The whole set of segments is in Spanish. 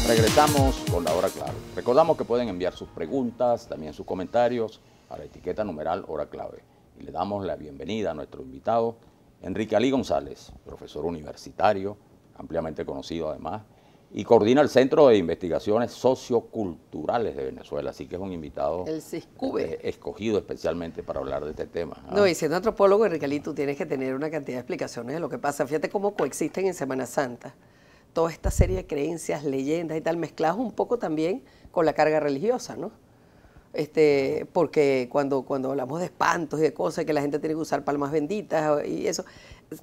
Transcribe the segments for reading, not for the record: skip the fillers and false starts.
Regresamos con la hora clave. Recordamos que pueden enviar sus preguntas, también sus comentarios a la etiqueta numeral hora clave. Y le damos la bienvenida a nuestro invitado, Enrique Alí González, profesor universitario, ampliamente conocido además, y coordina el Centro de Investigaciones Socioculturales de Venezuela, así que es un invitado el CISCUVE, escogido especialmente para hablar de este tema. No, y siendo antropólogo, Enrique Alí, tú tienes que tener una cantidad de explicaciones de lo que pasa. Fíjate cómo coexisten en Semana Santa toda esta serie de creencias, leyendas y tal, mezcladas un poco también con la carga religiosa, ¿no? Porque cuando hablamos de espantos y de cosas, que la gente tiene que usar palmas benditas y eso,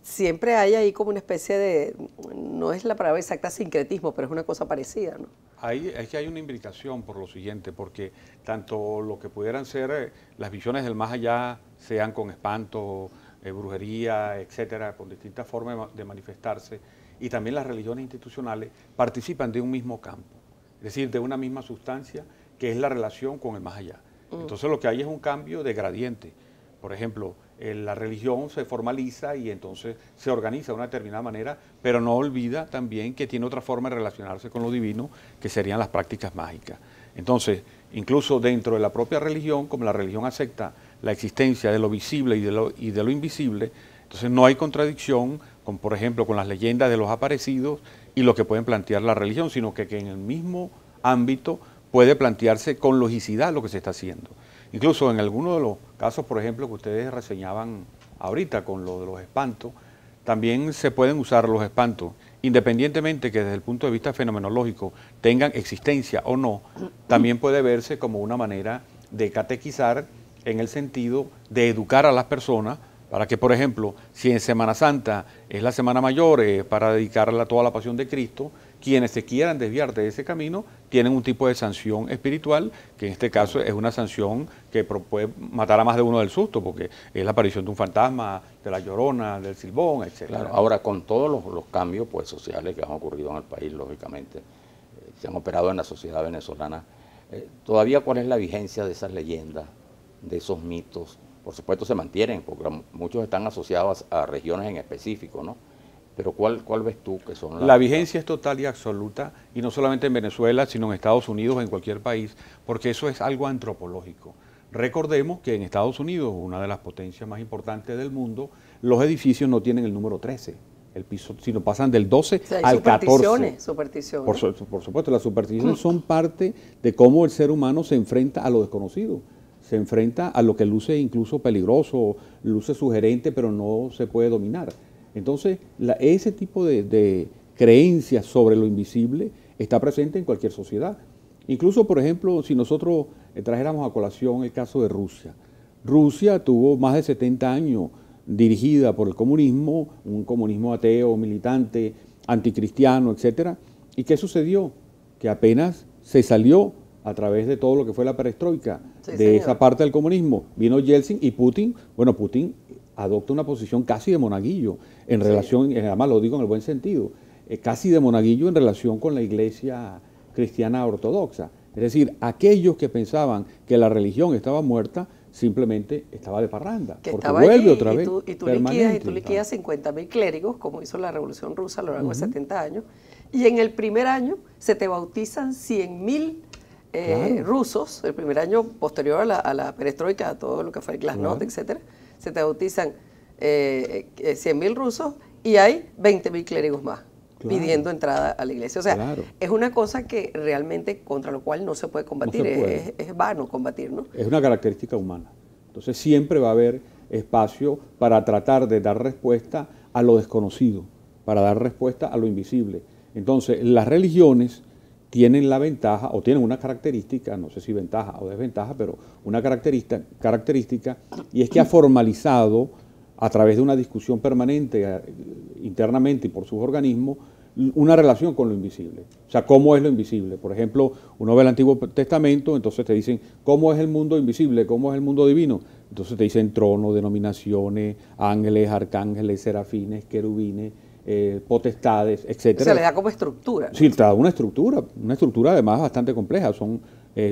siempre hay ahí como una especie de, no es la palabra exacta sincretismo, pero es una cosa parecida, ¿no? Es que hay una imbricación por lo siguiente, porque tanto lo que pudieran ser las visiones del más allá, sean con espanto, brujería, etcétera, con distintas formas de manifestarse, y también las religiones institucionales participan de un mismo campo, es decir, de una misma sustancia, que es la relación con el más allá. Entonces lo que hay es un cambio de gradiente. Por ejemplo, la religión se formaliza y entonces se organiza de una determinada manera, pero no olvida también que tiene otra forma de relacionarse con lo divino, que serían las prácticas mágicas. Entonces, incluso dentro de la propia religión, como la religión acepta la existencia de lo visible y de lo invisible, entonces no hay contradicción con, por ejemplo, con las leyendas de los aparecidos y lo que pueden plantear la religión, sino que en el mismo ámbito puede plantearse con logicidad lo que se está haciendo. Incluso en algunos de los casos, por ejemplo, que ustedes reseñaban ahorita con lo de los espantos, también se pueden usar los espantos, independientemente que desde el punto de vista fenomenológico tengan existencia o no, también puede verse como una manera de catequizar en el sentido de educar a las personas para que, por ejemplo, si en Semana Santa es la Semana Mayor para dedicarla a toda la pasión de Cristo, quienes se quieran desviar de ese camino tienen un tipo de sanción espiritual, que en este caso es una sanción que puede matar a más de uno del susto, porque es la aparición de un fantasma, de la Llorona, del Silbón, etc. Claro, ahora con todos los cambios pues, sociales que han ocurrido en el país, lógicamente, se han operado en la sociedad venezolana, todavía ¿cuál es la vigencia de esas leyendas, de esos mitos? Por supuesto se mantienen, porque muchos están asociados a regiones en específico, ¿no? Pero ¿cuál ves tú que son las... La vigencia es total y absoluta, y no solamente en Venezuela, sino en Estados Unidos o en cualquier país, porque eso es algo antropológico. Recordemos que en Estados Unidos, una de las potencias más importantes del mundo, los edificios no tienen el número 13, el piso, sino pasan del 12 al 14. Supersticiones. Por supuesto, las supersticiones son parte de cómo el ser humano se enfrenta a lo desconocido. Se enfrenta a lo que luce incluso peligroso, luce sugerente, pero no se puede dominar. Entonces, ese tipo de creencias sobre lo invisible está presente en cualquier sociedad. Incluso, por ejemplo, si nosotros trajéramos a colación el caso de Rusia. Rusia tuvo más de 70 años dirigida por el comunismo, un comunismo ateo, militante, anticristiano, etcétera. ¿Y qué sucedió? Que apenas se salió a través de todo lo que fue la perestroika, esa parte del comunismo, vino Yeltsin y Putin, bueno, Putin adopta una posición casi de monaguillo, en relación, además lo digo en el buen sentido, casi de monaguillo en relación con la iglesia cristiana ortodoxa. Es decir, aquellos que pensaban que la religión estaba muerta, simplemente estaba de parranda, que porque vuelve allí, otra vez, y tú liquidas 50.000 clérigos, como hizo la Revolución Rusa a lo largo de 70 años, y en el primer año se te bautizan 100.000 rusos, el primer año posterior a la perestroika, a todo lo que fue el glasnost, etcétera, se te bautizan 100.000 rusos y hay 20.000 clérigos más pidiendo entrada a la iglesia. O sea, es una cosa que realmente contra lo cual no se puede combatir, es vano combatir, ¿no? Es una característica humana. Entonces siempre va a haber espacio para tratar de dar respuesta a lo desconocido, para dar respuesta a lo invisible. Entonces las religiones tienen la ventaja, o tienen una característica, no sé si ventaja o desventaja, pero una característica, y es que ha formalizado a través de una discusión permanente internamente y por sus organismos, una relación con lo invisible. O sea, ¿cómo es lo invisible? Por ejemplo, uno ve el Antiguo Testamento, entonces te dicen, ¿cómo es el mundo invisible? ¿Cómo es el mundo divino? Entonces te dicen tronos, denominaciones, ángeles, arcángeles, serafines, querubines, potestades, etcétera. Se le da como estructura, ¿no? Sí, te da una estructura además bastante compleja. Son,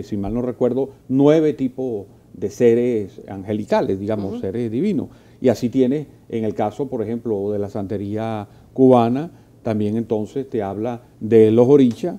si mal no recuerdo, 9 tipos de seres angelicales, digamos, seres divinos. Y así tienes, en el caso, por ejemplo, de la santería cubana, también entonces te habla de los orichas,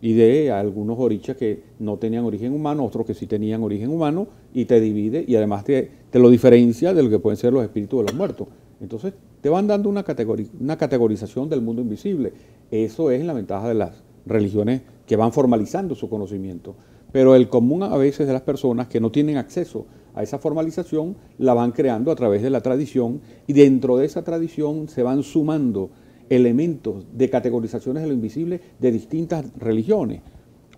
y de algunos orichas que no tenían origen humano, otros que sí tenían origen humano, y te divide y además te lo diferencia de lo que pueden ser los espíritus de los muertos. Entonces te van dando una categorización del mundo invisible. Eso es la ventaja de las religiones que van formalizando su conocimiento. Pero el común a veces de las personas que no tienen acceso a esa formalización la van creando a través de la tradición, y dentro de esa tradición se van sumando elementos de categorizaciones de lo invisible de distintas religiones.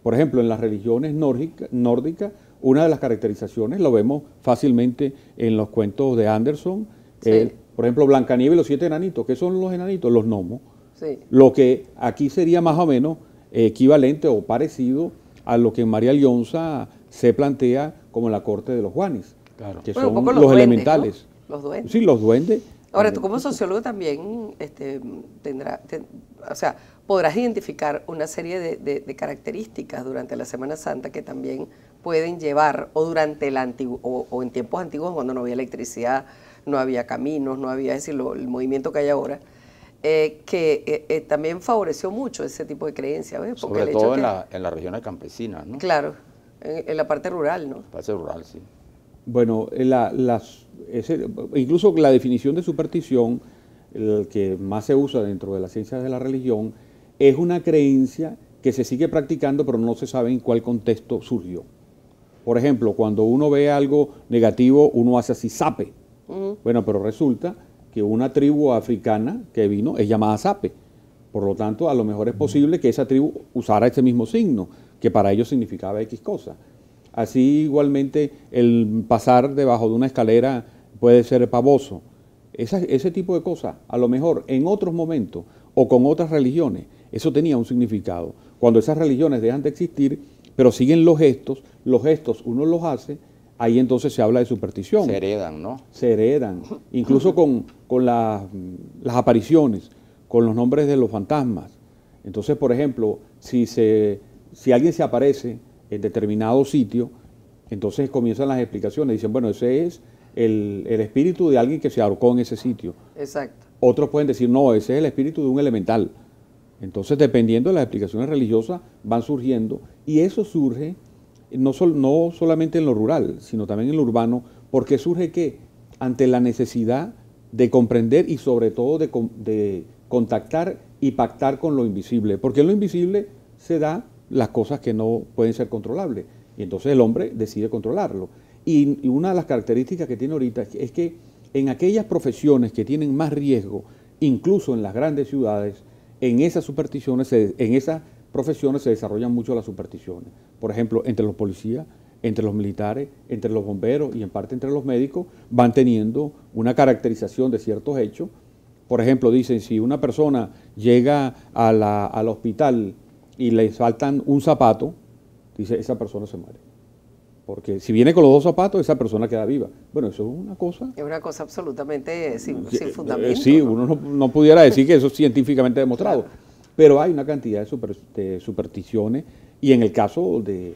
Por ejemplo, en las religiones nórdicas, una de las caracterizaciones lo vemos fácilmente en los cuentos de Anderson. Sí. Por ejemplo, Blancanieves y los 7 enanitos. ¿Qué son los enanitos? Los gnomos. Sí. Lo que aquí sería más o menos equivalente o parecido a lo que en María Lionza se plantea como la corte de los Juanes, Claro. que Bueno, un son poco los duendes, elementales. ¿no? Los duendes. Sí, los duendes. Ahora, tú como sociólogo también o sea, podrás identificar una serie de características durante la Semana Santa que también pueden llevar, o durante el antiguo, o en tiempos antiguos cuando no había electricidad, no había caminos, no había, es decir, el movimiento que hay ahora, que también favoreció mucho ese tipo de creencias, ¿ves? Porque Sobre el hecho todo que, en las regiones campesinas, ¿no? claro, en la parte rural, ¿no? Parece rural, sí. Bueno, incluso la definición de superstición, el que más se usa dentro de las ciencias de la religión, es una creencia que se sigue practicando, pero no se sabe en cuál contexto surgió. Por ejemplo, cuando uno ve algo negativo, uno hace así, sape. Bueno, pero resulta que una tribu africana que vino es llamada sape. Por lo tanto, a lo mejor es posible que esa tribu usara ese mismo signo, que para ellos significaba X cosa. Así igualmente el pasar debajo de una escalera puede ser pavoso. Ese tipo de cosas, a lo mejor en otros momentos o con otras religiones, eso tenía un significado. Cuando esas religiones dejan de existir, pero siguen los gestos uno los hace, ahí entonces se habla de superstición. Se heredan, ¿no? Se heredan, incluso con las apariciones, con los nombres de los fantasmas. Entonces, por ejemplo, si alguien se aparece en determinado sitio, entonces comienzan las explicaciones. Dicen, bueno, ese es el espíritu de alguien que se ahorcó en ese sitio. Exacto. Otros pueden decir, no, ese es el espíritu de un elemental. Entonces, dependiendo de las explicaciones religiosas, van surgiendo. Y eso surge no solamente en lo rural, sino también en lo urbano, porque surge que ante la necesidad de comprender y sobre todo de contactar y pactar con lo invisible. Porque en lo invisible se da las cosas que no pueden ser controlables. Y entonces el hombre decide controlarlo. Y una de las características que tiene ahorita es que en aquellas profesiones que tienen más riesgo, incluso en las grandes ciudades, en esas profesiones se desarrollan mucho las supersticiones. Por ejemplo, entre los policías, entre los militares, entre los bomberos y en parte entre los médicos, van teniendo una caracterización de ciertos hechos. Por ejemplo, dicen, si una persona llega al hospital y le faltan un zapato, dice, esa persona se muere. Porque si viene con los 2 zapatos, esa persona queda viva. Bueno, eso es una cosa... Es una cosa absolutamente sin fundamento. Sí, ¿no? uno no pudiera decir que eso es científicamente demostrado. Claro. Pero hay una cantidad de supersticiones, y en el caso de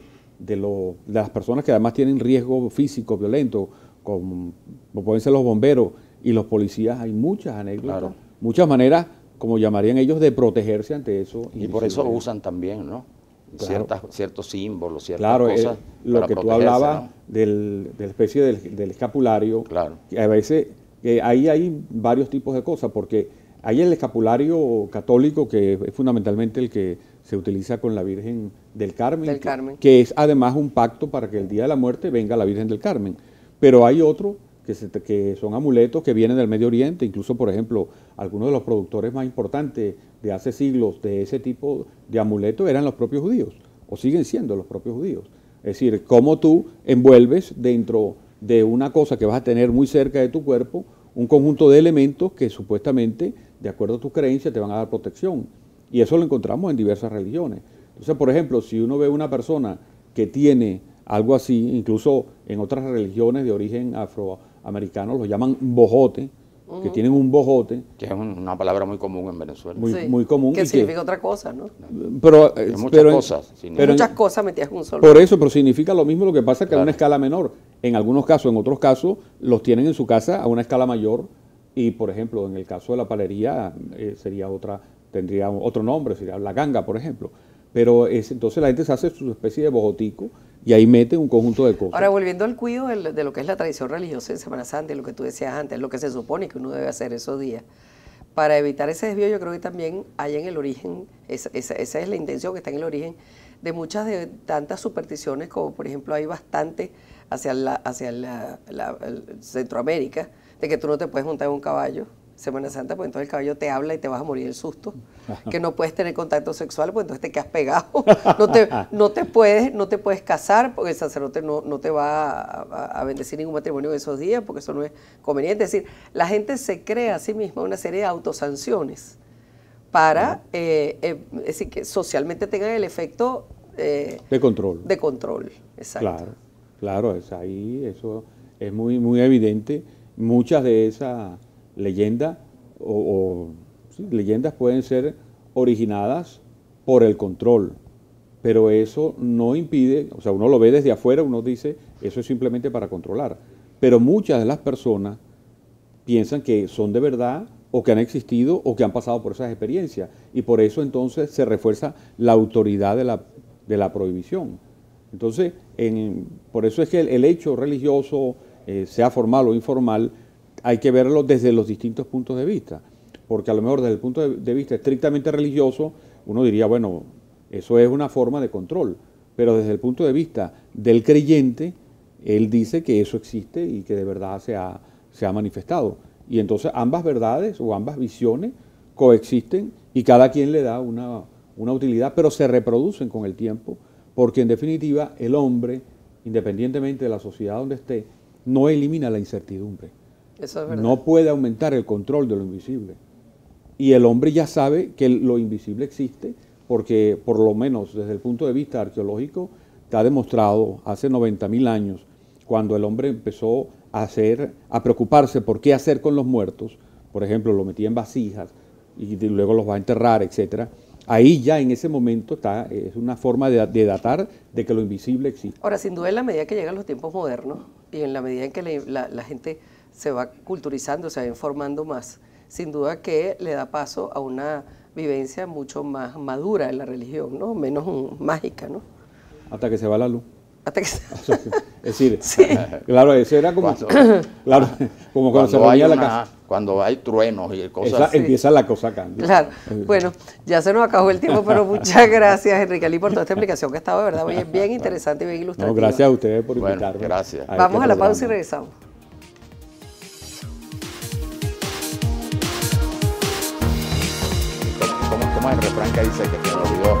las personas que además tienen riesgo físico, violento, como pueden ser los bomberos y los policías, hay muchas anécdotas, claro, muchas maneras, como llamarían ellos, de protegerse ante eso. Y por eso usan también, ¿no? Claro. Ciertos símbolos, ciertas claro, cosas. Lo que tú hablabas, ¿no? de la especie del escapulario, claro, que a veces ahí hay varios tipos de cosas, porque hay el escapulario católico, que es fundamentalmente el que se utiliza con la Virgen del Carmen, que es además un pacto para que el día de la muerte venga la Virgen del Carmen. Pero hay otro que son amuletos que vienen del Medio Oriente, incluso, por ejemplo, algunos de los productores más importantes de hace siglos de ese tipo de amuletos eran los propios judíos, o siguen siendo los propios judíos. Es decir, cómo tú envuelves dentro de una cosa que vas a tener muy cerca de tu cuerpo un conjunto de elementos que supuestamente, de acuerdo a tus creencias, te van a dar protección. Y eso lo encontramos en diversas religiones. Entonces, por ejemplo, si uno ve una persona que tiene algo así, incluso en otras religiones de origen afroamericano, lo llaman bojote, que tienen un bojote. Que es una palabra muy común en Venezuela. Muy común. Que significa otra cosa, ¿no? Muchas cosas metidas en un solo. Por eso, pero significa lo mismo, lo que pasa que claro, a una escala menor. En algunos casos, en otros casos, los tienen en su casa a una escala mayor. Y, por ejemplo, en el caso de la palería, tendría otro nombre, sería la ganga, por ejemplo. Pero entonces la gente se hace su especie de bogotico y ahí mete un conjunto de cosas. Ahora, volviendo al cuidado de lo que es la tradición religiosa en Semana Santa, y lo que tú decías antes, lo que se supone que uno debe hacer esos días, para evitar ese desvío, yo creo que también hay en el origen, esa es la intención que está en el origen de muchas de tantas supersticiones, como por ejemplo hay bastante hacia Centroamérica, de que tú no te puedes montar en un caballo Semana Santa, pues entonces el caballo te habla y te vas a morir del susto, que no puedes tener contacto sexual, pues entonces te quedas pegado, no te puedes casar, porque el sacerdote no te va a bendecir ningún matrimonio en esos días, porque eso no es conveniente. Es decir, la gente se crea a sí misma una serie de autosanciones para, es decir, que socialmente tengan el efecto de control. De control, exacto. Claro, eso es muy, muy evidente. Muchas de esas leyendas leyendas pueden ser originadas por el control, pero eso no impide, o sea, uno lo ve desde afuera, uno dice, eso es simplemente para controlar, pero muchas de las personas piensan que son de verdad o que han existido o que han pasado por esas experiencias, y por eso entonces se refuerza la autoridad de la prohibición. Entonces, por eso es que el hecho religioso, sea formal o informal, hay que verlo desde los distintos puntos de vista, porque a lo mejor desde el punto de vista estrictamente religioso, uno diría, bueno, eso es una forma de control, pero desde el punto de vista del creyente, él dice que eso existe y que de verdad se ha manifestado. Y entonces ambas verdades o ambas visiones coexisten y cada quien le da una utilidad, pero se reproducen con el tiempo, porque en definitiva el hombre, independientemente de la sociedad donde esté, no elimina la incertidumbre. Eso es verdad. No puede aumentar el control de lo invisible. Y el hombre ya sabe que lo invisible existe, porque por lo menos desde el punto de vista arqueológico está demostrado hace 90.000 años, cuando el hombre empezó a preocuparse por qué hacer con los muertos, por ejemplo, lo metía en vasijas y luego los va a enterrar, etcétera. Ahí ya en ese momento es una forma de datar de que lo invisible existe. Ahora, sin duda, en la medida que llegan los tiempos modernos y en la medida en que la gente se va culturizando, se va informando más, sin duda que le da paso a una vivencia mucho más madura en la religión, ¿no? Menos mágica, ¿no? Hasta que se va la luz. Hasta que Es decir, sí. Claro, eso era como cuando se ponía la casa. Cuando hay truenos y cosas así. Empieza la cosa a cambiar. Claro. Bueno, ya se nos acabó el tiempo, pero muchas gracias, Enrique Ali, por toda esta explicación que ha estado de verdad hoy bien interesante y bien ilustrativa. No, gracias a ustedes por invitarme. Gracias. Vamos a la pausa y regresamos. ¿Cómo es el refrán que dice que te olvidó?